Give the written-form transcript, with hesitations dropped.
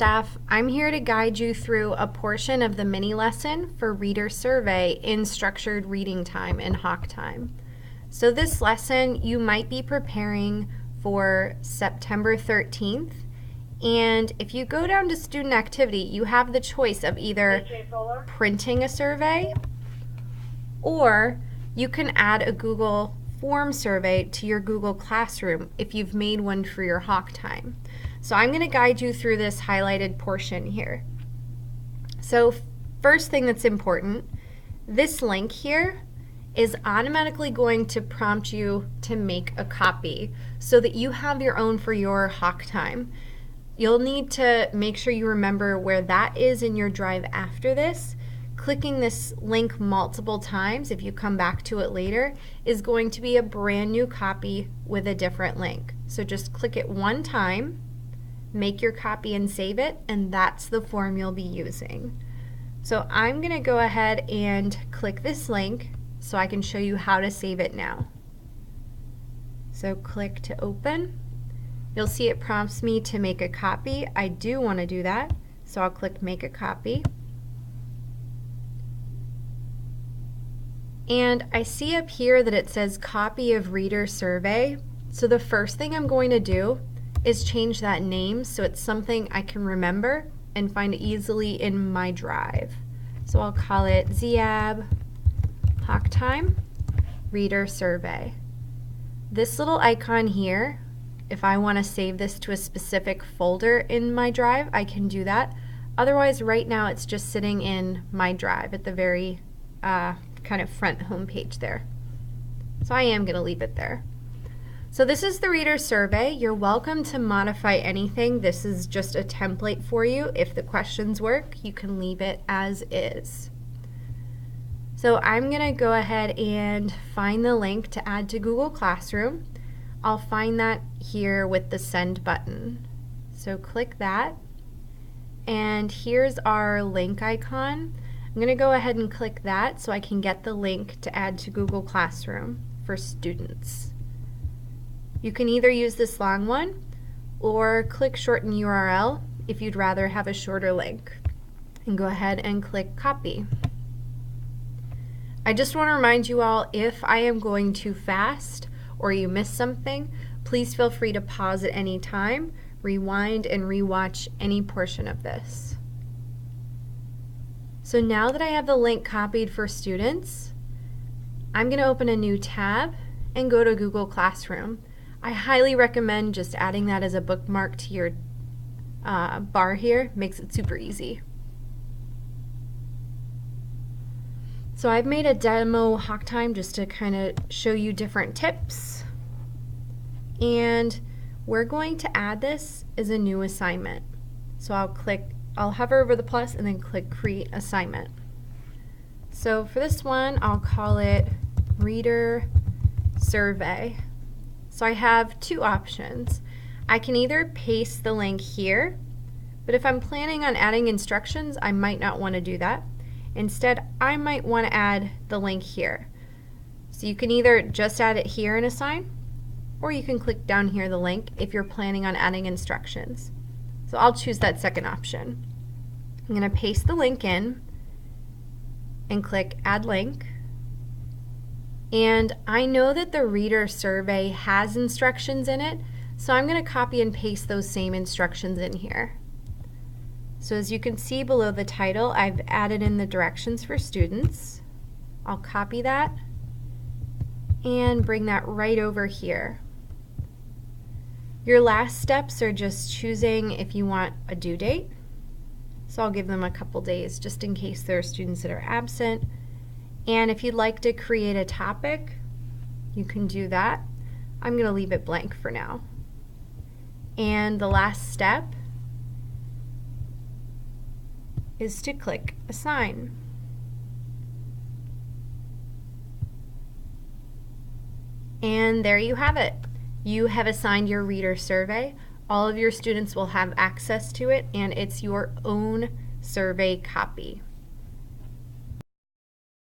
staff. I'm here to guide you through a portion of the mini lesson for Reader Survey in Structured Reading Time in Hawk Time. So this lesson you might be preparing for September 13th, and if you go down to student activity, you have the choice of either printing a survey or you can add a Google Form survey to your Google Classroom if you've made one for your Hawk Time. So I'm going to guide you through this highlighted portion here. So first thing that's important, this link here is automatically going to prompt you to make a copy so that you have your own for your Hawk Time. You'll need to make sure you remember where that is in your drive after this. Clicking this link multiple times, if you come back to it later, is going to be a brand new copy with a different link. So just click it one time, make your copy and save it, and that's the form you'll be using. So I'm going to go ahead and click this link so I can show you how to save it now. So click to open. You'll see it prompts me to make a copy. I do want to do that, so I'll click Make a Copy. And I see up here that it says Copy of Reader Survey. So the first thing I'm going to do is change that name so it's something I can remember and find easily in my drive. So I'll call it ZIAB Hawk Time Reader Survey. This little icon here, if I want to save this to a specific folder in my drive, I can do that. Otherwise, right now it's just sitting in my drive at the very kind of front home page there. So I am going to leave it there. So this is the Reader Survey. You're welcome to modify anything. This is just a template for you. If the questions work, you can leave it as is. So I'm going to go ahead and find the link to add to Google Classroom. I'll find that here with the Send button. So click that, and here's our link icon. I'm going to go ahead and click that so I can get the link to add to Google Classroom for students. You can either use this long one or click Shorten URL if you'd rather have a shorter link. And go ahead and click Copy. I just want to remind you all, if I am going too fast or you miss something, please feel free to pause at any time, rewind, and rewatch any portion of this. So now that I have the link copied for students, I'm going to open a new tab and go to Google Classroom. I highly recommend just adding that as a bookmark to your bar here. Makes it super easy. So I've made a demo Hawk Time just to kind of show you different tips. And we're going to add this as a new assignment. So I'll hover over the plus and then click Create Assignment. So for this one, I'll call it Reader Survey. So I have two options. I can either paste the link here, but if I'm planning on adding instructions, I might not want to do that. Instead, I might want to add the link here. So you can either just add it here and assign, or you can click down here the link if you're planning on adding instructions. So I'll choose that second option. I'm going to paste the link in and click Add Link. And I know that the Reader Survey has instructions in it, so I'm going to copy and paste those same instructions in here. So as you can see below the title, I've added in the directions for students. I'll copy that and bring that right over here. Your last steps are just choosing if you want a due date. So I'll give them a couple days just in case there are students that are absent. And if you'd like to create a topic, you can do that. I'm going to leave it blank for now. And the last step is to click Assign. And there you have it. You have assigned your Reader Survey. All of your students will have access to it, and it's your own survey copy.